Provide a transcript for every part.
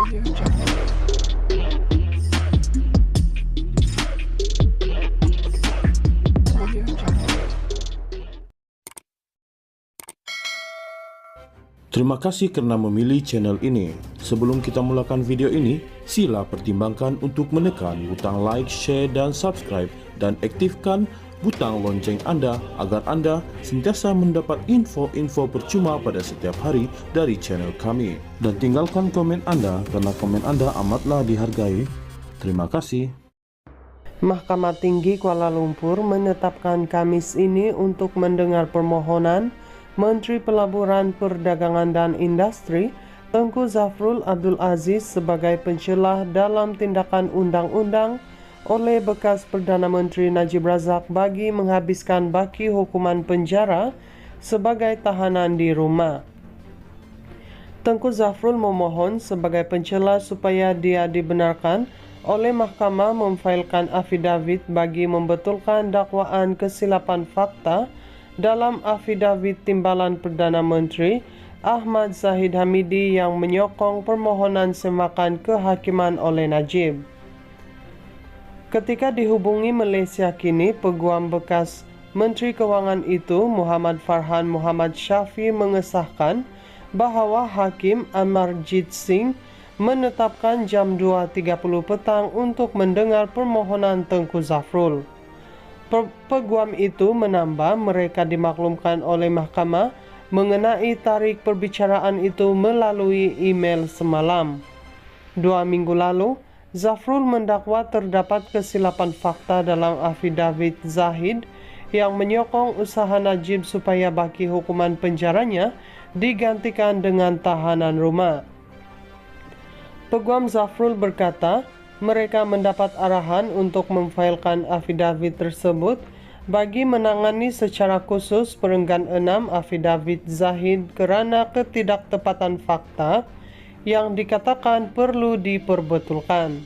Terima kasih karena memilih channel ini. Sebelum kita mulakan video ini, sila pertimbangkan untuk menekan butang like, share, dan subscribe, dan aktifkan butang lonceng Anda agar Anda sentiasa mendapat info-info percuma pada setiap hari dari channel kami. Dan tinggalkan komen Anda karena komen Anda amatlah dihargai. Terima kasih. Mahkamah Tinggi Kuala Lumpur menetapkan Kamis ini untuk mendengar permohonan Menteri Pelaburan Perdagangan dan Industri Tengku Zafrul Abdul Aziz sebagai pencelah dalam tindakan undang-undang oleh bekas Perdana Menteri Najib Razak bagi menghabiskan baki hukuman penjara sebagai tahanan di rumah. Tengku Zafrul memohon sebagai pencela supaya dia dibenarkan oleh mahkamah memfailkan afidavit bagi membetulkan dakwaan kesilapan fakta dalam afidavit Timbalan Perdana Menteri Ahmad Zahid Hamidi yang menyokong permohonan semakan kehakiman oleh Najib. Ketika dihubungi Malaysia kini, peguam bekas Menteri Kewangan itu Muhammad Farhan Muhammad Syafi mengesahkan bahawa Hakim Amarjit Singh menetapkan jam 2.30 petang untuk mendengar permohonan Tengku Zafrul. Peguam itu menambah mereka dimaklumkan oleh mahkamah mengenai tarikh perbicaraan itu melalui email semalam. 2 minggu lalu, Zafrul mendakwa terdapat kesilapan fakta dalam afidavit Zahid yang menyokong usaha Najib supaya baki hukuman penjaranya digantikan dengan tahanan rumah. Peguam Zafrul berkata, mereka mendapat arahan untuk memfailkan afidavit tersebut bagi menangani secara khusus perenggan 6 afidavit Zahid kerana ketidaktepatan fakta yang dikatakan perlu diperbetulkan.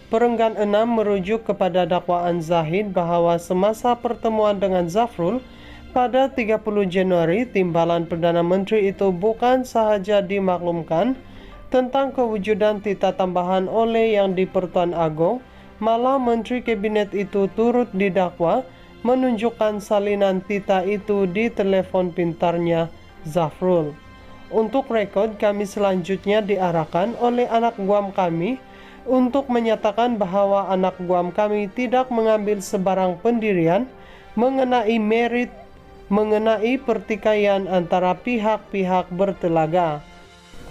Perenggan 6 merujuk kepada dakwaan Zahid bahawa semasa pertemuan dengan Zafrul pada 30 Januari, Timbalan Perdana Menteri itu bukan sahaja dimaklumkan tentang kewujudan tita tambahan oleh Yang di-Pertuan Agong, malah Menteri Kabinet itu turut didakwa menunjukkan salinan tita itu di telefon pintarnya Zafrul. Untuk rekod, kami selanjutnya diarahkan oleh anak guam kami untuk menyatakan bahawa anak guam kami tidak mengambil sebarang pendirian mengenai merit mengenai pertikaian antara pihak-pihak bertelaga.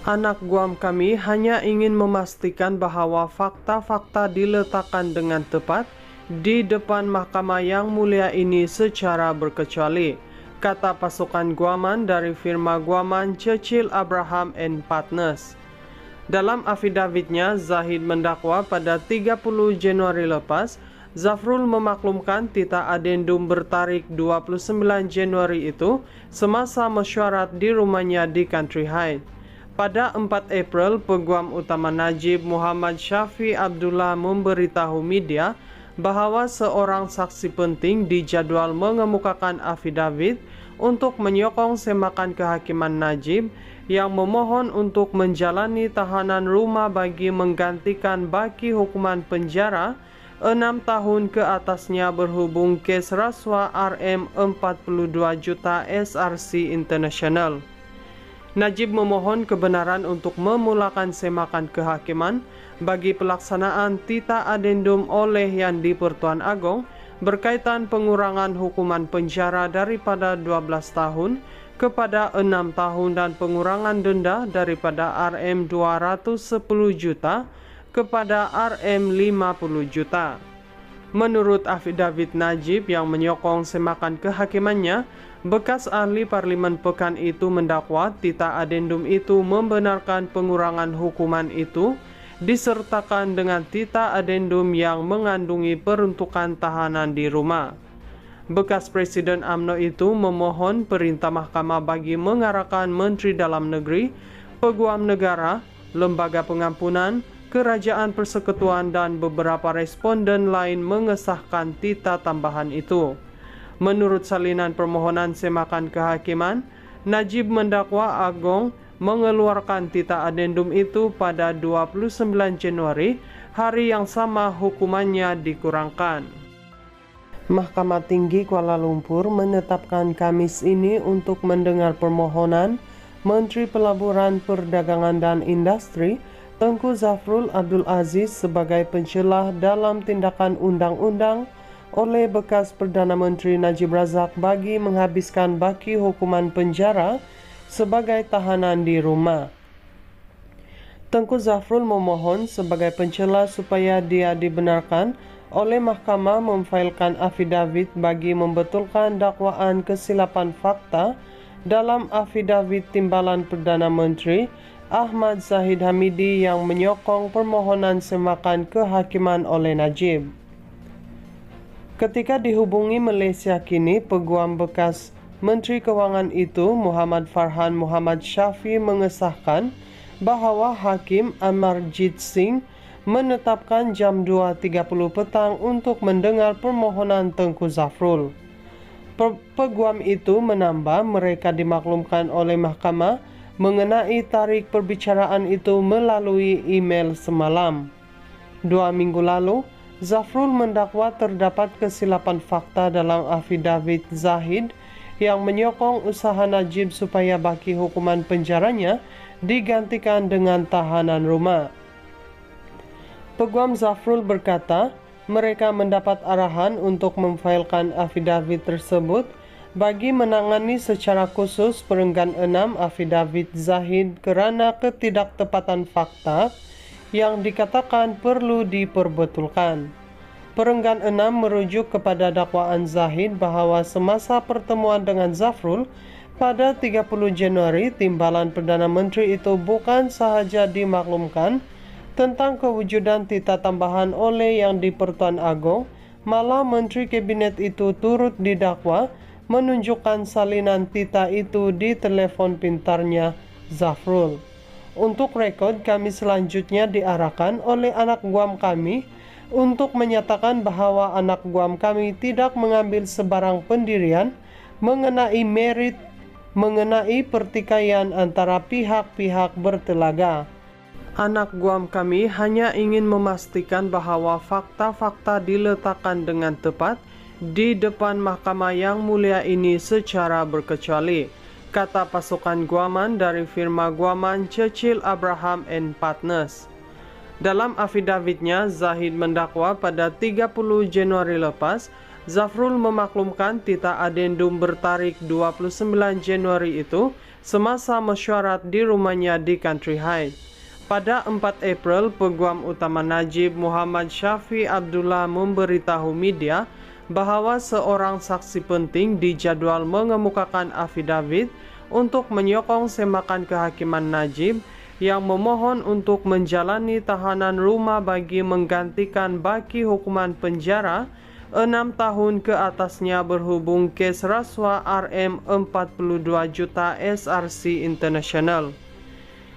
Anak guam kami hanya ingin memastikan bahawa fakta-fakta diletakkan dengan tepat di depan mahkamah yang mulia ini secara berkecuali, kata pasukan guaman dari firma guaman Churchill Abraham and Partners. Dalam afidavitnya, Zahid mendakwa pada 30 Januari lepas, Zafrul memaklumkan tita adendum bertarikh 29 Januari itu semasa mesyuarat di rumahnya di Country Heights. Pada 4 April, Peguam Utama Najib Muhammad Syafi Abdullah memberitahu media bahawa seorang saksi penting dijadual mengemukakan afidavit untuk menyokong semakan kehakiman Najib yang memohon untuk menjalani tahanan rumah bagi menggantikan baki hukuman penjara 6 tahun ke atasnya berhubung kes rasuah RM42 juta SRC International. Najib memohon kebenaran untuk memulakan semakan kehakiman bagi pelaksanaan tita adendum oleh Yang di-Pertuan Agong berkaitan pengurangan hukuman penjara daripada 12 tahun kepada 6 tahun dan pengurangan denda daripada RM210 juta kepada RM50 juta. Menurut afidavit Najib yang menyokong semakan kehakimannya, bekas ahli Parlimen Pekan itu mendakwa tita adendum itu membenarkan pengurangan hukuman itu disertakan dengan tita adendum yang mengandungi peruntukan tahanan di rumah. Bekas Presiden UMNO itu memohon perintah mahkamah bagi mengarahkan Menteri Dalam Negeri, Peguam Negara, Lembaga Pengampunan, Kerajaan Persekutuan dan beberapa responden lain mengesahkan tita tambahan itu. Menurut salinan permohonan semakan kehakiman, Najib mendakwa Agong mengeluarkan tita adendum itu pada 29 Januari, hari yang sama hukumannya dikurangkan. Mahkamah Tinggi Kuala Lumpur menetapkan Kamis ini untuk mendengar permohonan Menteri Pelaburan Perdagangan dan Industri Tengku Zafrul Abdul Aziz sebagai pencelah dalam tindakan undang-undang oleh bekas Perdana Menteri Najib Razak bagi menghabiskan baki hukuman penjara sebagai tahanan di rumah. Tengku Zafrul memohon sebagai pencela supaya dia dibenarkan oleh mahkamah memfailkan afidavit bagi membetulkan dakwaan kesilapan fakta dalam afidavit Timbalan Perdana Menteri Ahmad Zahid Hamidi yang menyokong permohonan semakan kehakiman oleh Najib. Ketika dihubungi Malaysia kini, peguam bekas Menteri Kewangan itu Muhammad Farhan Muhammad Syafi mengesahkan bahawa Hakim Amarjit Singh menetapkan jam 2.30 petang untuk mendengar permohonan Tengku Zafrul. Peguam itu menambah mereka dimaklumkan oleh mahkamah mengenai tarik perbicaraan itu melalui email semalam. 2 minggu lalu, Zafrul mendakwa terdapat kesilapan fakta dalam afidavit Zahid yang menyokong usaha Najib supaya baki hukuman penjaranya digantikan dengan tahanan rumah. Peguam Zafrul berkata, mereka mendapat arahan untuk memfailkan afidavit tersebut bagi menangani secara khusus perenggan 6 afidavit Zahid kerana ketidaktepatan fakta yang dikatakan perlu diperbetulkan. Perenggan 6 merujuk kepada dakwaan Zahid bahawa semasa pertemuan dengan Zafrul pada 30 Januari, Timbalan Perdana Menteri itu bukan sahaja dimaklumkan tentang kewujudan tita tambahan oleh Yang di-Pertuan Agong, malah Menteri Kabinet itu turut didakwa menunjukkan salinan tita itu di telefon pintarnya Zafrul. Untuk rekod, kami selanjutnya diarahkan oleh anak guam kami untuk menyatakan bahawa anak guam kami tidak mengambil sebarang pendirian mengenai merit mengenai pertikaian antara pihak-pihak bertelaga. Anak guam kami hanya ingin memastikan bahawa fakta-fakta diletakkan dengan tepat di depan mahkamah yang mulia ini secara berkecuali, kata pasukan guaman dari firma guaman Churchill Abraham and Partners. Dalam afidavitnya, Zahid mendakwa pada 30 Januari lepas, Zafrul memaklumkan tita adendum bertarik 29 Januari itu semasa mesyuarat di rumahnya di Country Heights. Pada 4 April, Peguam Utama Najib Muhammad Syafi Abdullah memberitahu media bahawa seorang saksi penting dijadual mengemukakan afidavit untuk menyokong semakan kehakiman Najib yang memohon untuk menjalani tahanan rumah bagi menggantikan baki hukuman penjara 6 tahun ke atasnya berhubung kes rasuah RM42 juta SRC International.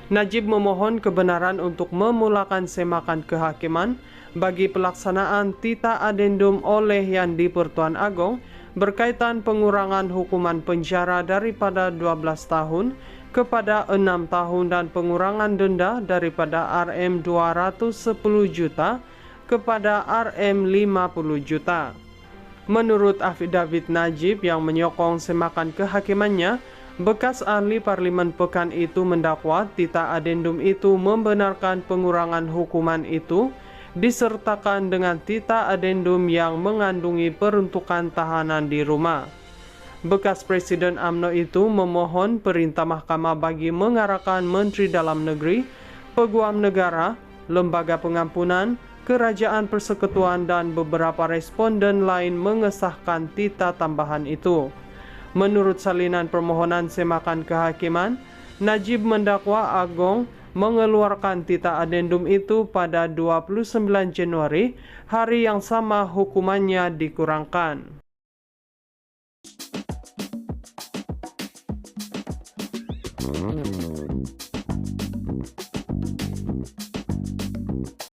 Najib memohon kebenaran untuk memulakan semakan kehakiman bagi pelaksanaan tita adendum oleh Yang di-Pertuan Agong berkaitan pengurangan hukuman penjara daripada 12 tahun kepada 6 tahun dan pengurangan denda daripada RM210 juta kepada RM50 juta. Menurut afidavit Najib yang menyokong semakan kehakimannya, bekas ahli Parlimen Pekan itu mendakwa tita adendum itu membenarkan pengurangan hukuman itu disertakan dengan tita adendum yang mengandungi peruntukan tahanan di rumah. Bekas Presiden UMNO itu memohon perintah mahkamah bagi mengarahkan Menteri Dalam Negeri, Peguam Negara, Lembaga Pengampunan, Kerajaan Persekutuan dan beberapa responden lain mengesahkan tita tambahan itu. Menurut salinan permohonan semakan kehakiman, Najib mendakwa Agong mengeluarkan tita adendum itu pada 29 Januari, hari yang sama hukumannya dikurangkan.